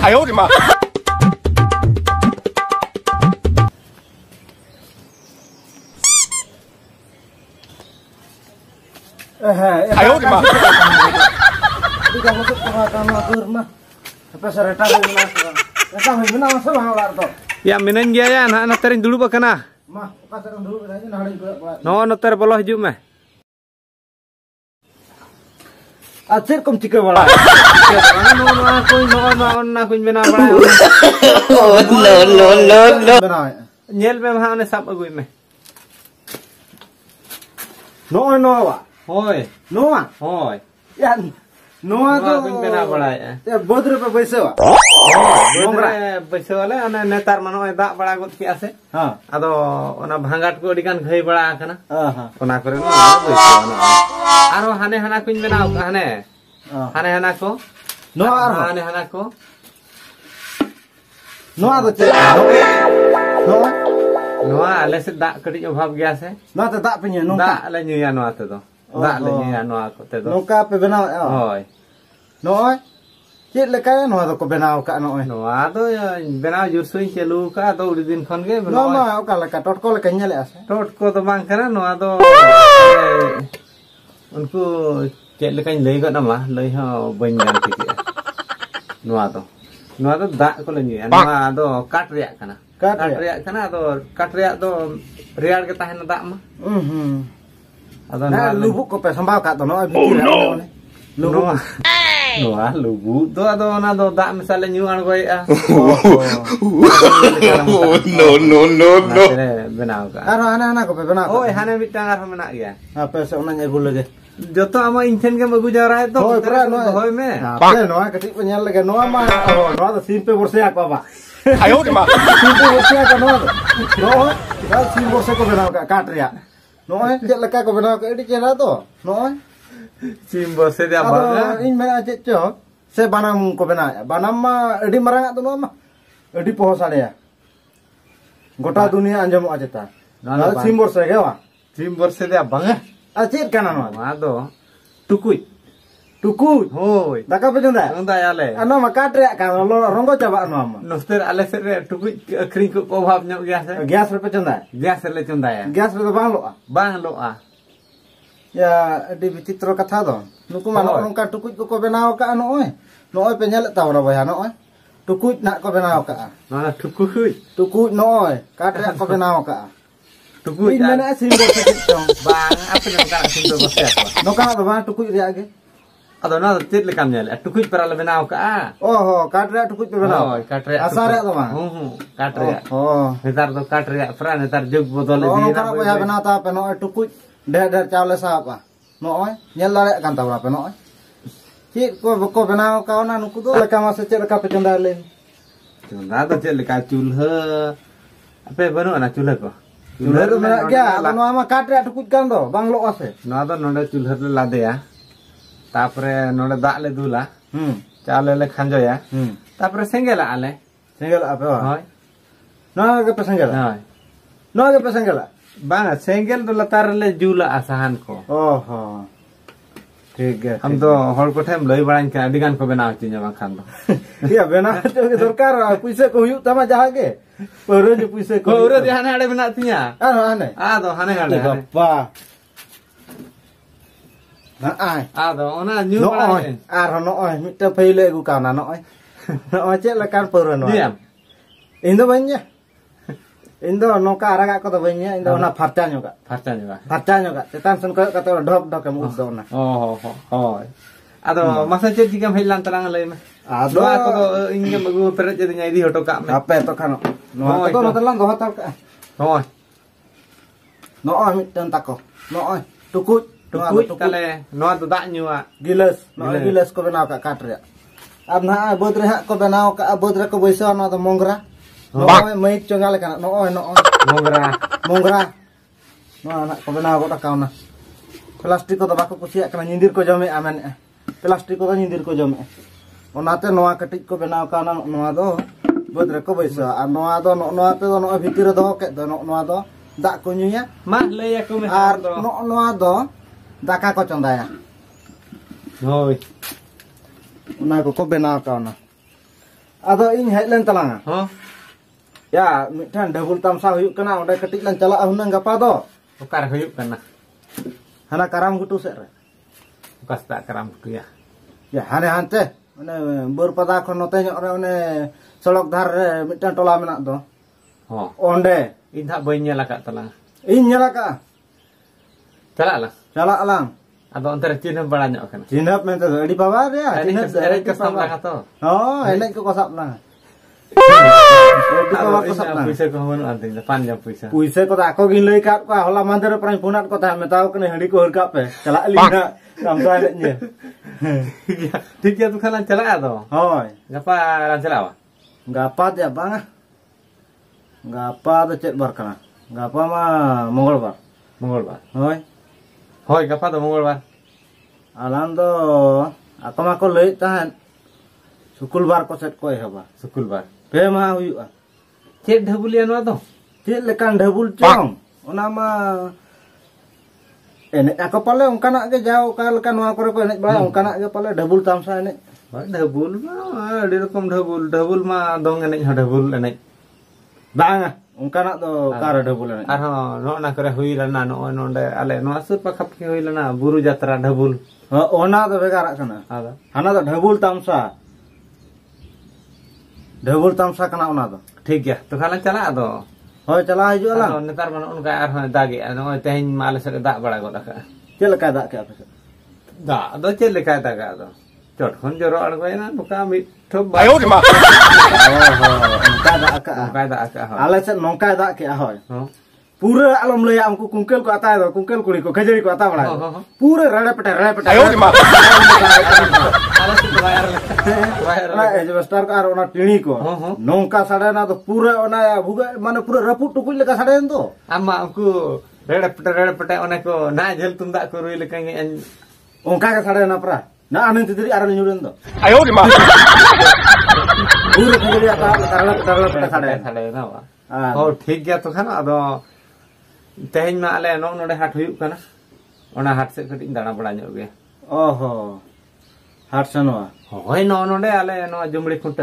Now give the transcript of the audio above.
哎呦我的妈！ 哎呦我的妈！ Ya menen dia ya, nak noterin dulu bakana. No noter boloh hijau meh. Acir kum cika bala. No aku bena bala. Lo. Nyel meh mah ane sap agui meh. No wa. Hoi. No wa. Hoi. Ya. No Aku bena bala ya. Ya bodre pa paisa wa. Nongra besole ane netar mano dak bala gut ki ase. Ha. Ado ona bhangat ko dikan ghai bala kana. Ha. Ona kore no besole. Aro hane hana kuñ bena hane. Hane hana ko. No aro. Hane hana ko. No ado che. No. No ale se dak kadi obhab gya se. No ta dak punya no. Dak le nyu ya no ate do. Dak le nyu ya no ko te do. No ka pe benau. Hoi. No. Cik lekaya no ado ko benau ka no. No ado benau jursuin celu ka ado udin khon ge No ma ka leka tot ko leka nyale ase. Tot ko to bang kana no ado unku cek lekain lei ko nama lei ha bain gan ti no ado dak ko le nyu no ado kat riak kana. Kat riak kana ado kat riak do riar ke tahen dak ma. Ado na lubuk ko pe sambal ka to no bikin no. Lubuk. No lubuk do ado na do dak misale nyu an goi a. No. Benau ka. Aro ana ko pe benau. Oi hane mitang ar menak ya. Apa se ona nyagu lagi. Joto ama inten ke magu jara itu. Hoi pra no. Hoi me. Apa no ketik penyal lagi no ma. No ado simpe borse apa ba. 哎呦我的妈！ Simpe borse ka no. No. Kita simpe borse ko benau ka katria. No cek leka ko benau ka edi cera to. No. Simbo se dia bang. In mena cek cho. Se banam ko benau. Banam ma edi marang tu no ma. Edi poho sale ya. Gota dunia anjam aja ta. Na simpe borse ke wa. Simbo se dia bang. Acir kana no. Ado tukui. Tukui. Hoi. Daka pe junda. Junda ale. Ano ma katria ka lo rongo coba no ma. Noster ale se tukui kring ko obhab nyok gas. Gas pe junda. Gas le chunda ya. Gas pe bang lo. Bang lo a. Ya di vititro katha do. Nuku mano nongka tukui ko benau ka ano oi. No oi pe nyal ta ora boya no oi. Tukui nak ko benau ka. Mana tukui. Tukui no oi. Katria ko benau ka. Tukui. In mana simbo se tong. Bang apa yang ka simbo bose. No ka do bang tukui ria ge. Ado na tit le kam nyal. Tukui para le benau ka. Oh katria tukui pe benau. Hoi katria. Asar do bang. Katria. Oh. Netar do katria pra netar jug bodol Oh no ka boya benau ta pe no tukui. Der chawle sa apa. No oi. Nyal lare kan ta ora pe no oi. Cik ko benau ka ona nuku do leka ma se cek leka pe junda le. Junda to cek leka chulha. Apa banu ana chulha ko. Chulha do mena kya ano ama katria tukui kan do bang lo ase. No do nonde chulha le lade ya. Tapre nonde dak le dula. Chawle le khanjo ya. Tapre sengela ale. Senggel apa wa? Hoi. No ke pe senggel. Hoi. No ke pe senggel. Bang sengel do latar le jula asahan ko. Oh. ठीक है हम तो हर को time लई बड़ाइन के अडिगान को बनाव चिन्ह बखान दो या बना तो के सरकार पैसे को हुयु तमा जागे पर जो पैसे को और ध्यान हाड़े बना तिया आने आ दो हाने हाड़े गप्पा ना आय आ दो ओना न्यू बड़ाइन आर नो ओय मिटे फैले गु काना नो ओय नो चे लकान पर नो दिया इन दो बन्या इन दो नोका आरागा को दो बन्या इन दो ना फरचा न्योगा तेतान सन को कतो ढोक ढोक मु दो ना oh hoy ado masa cek jika hilang terang lay me ado aku do inge magu peret jadinya idi hoto kak me apa to kan no to no telang do hotal ka hoy no oy miten tako no oy tukut kale no to dak nyu a giles ko benau ka katria ab na bod re ha ko benau ka bod re ko boiso no to mongra no oy mai chongal kana no oy mongra no anak ko benau ko takau na plastik ko to bako kusiak kana nyindir ko jome amen plastik ko nyindir ko jome onate noa ketik ko benau kana noa do bod re ko boiso a noa do noa te do no bhitir do ke do noa do dak ko nyuya mah lay aku me ar noa do daka ko chondaya hoy una ko benau kana Ado ing hej len talanga. Hah? Ya, mitan double tamsa huyuk kana onde ketik lan calak hunang gapa do. Ukar huyuk kana. Hana karam gutu sek re. Ukas tak karam kutu ya. Ya hane hante. One berpada kon note nyok re one solok dhar re mitan tola menak do. Oh. Onde. Ing tak boy nyala kak talang. Ing nyala ka. Calak lah. Calak alang. Ado antar Cina bala nyok kana. Cinap men tu di bawah dia. Enek kesam lah kato. Oh, enek ko kosap lang. Puisa ko hono anting panjang puisa. Puisa ko tak ko gin lei kat ko hola mandir prang punat ko tak metau kene hadi ko herkap pe. Calak lina samsa eneknya. Tik ya tu kan calak ado. Hoi. Ngapa lan calak wa? Ngapa ya bang? Ngapa tu cek bar kana. Ngapa mah Mongol bar. Mongol bar. Hoi. Hoi ngapa tu Mongol bar? Alam do aku mah ko lei tahan. Sukul bar ko set ko haba. Sukul bar. Pe mah huyuk. Cek dhabulian wa to? Cek lekan dhabul cong. Ona mah enek aku pale ongkana ke jauh ka lekan wa kore ko enek bala ongkana ke pale dhabul tamsa enek. Dhabul mah di rokom dhabul. Dhabul mah dong enek dhabul enek. Bang ongkana to kara dhabul enek. Arho no na kore hui lana no nonde ale no asur pakap ki hui lana buru jatra dhabul. Ona to begarak kana. Ada. Hana to dhabul tamsa. Dhabul tamsa kana ona to. ठीक है तो खाला चला दो Hoi chala hiju alang. नेतार मन उनका are दागे no तेहन माल से दा बड़ा गोदा का Cek leka dak ke apa sih? दा दो चेल लेका दागा दो चोट खन जरो अड़गो ना बुका मि ठोब Ayo di ma. Nongka dak ke. का दा का हो Ale set nongka dak ke hoi. हो Pura alam laya amku kungkel ko atai do kungkel kuli ko khajari ko ata bala. Pura rada peta. Ayo di ma. ala से wire wire Nah, besar ka ona tini ko. Nongka sadana to pura ona buga mane pura raput tukul leka saden to. अम्मा हमको red पटे ओने को ना झेल तुम दा को रुई लेके Ongka ka sadana pra. Na anen tidiri aran nyuren to. Ayo di ma. Pura khajari ata karala peta saden. साड़े ना वा ओ ठीक गया तो खाना अदो तेहन मा आले नो नोडे हाट हुयु kana ona हाट से कटिंग दाना बड़ा ᱧᱚᱜ गे Oho. Hat sanwa. होय नो नोडे आले नो जुमड़ी खुंट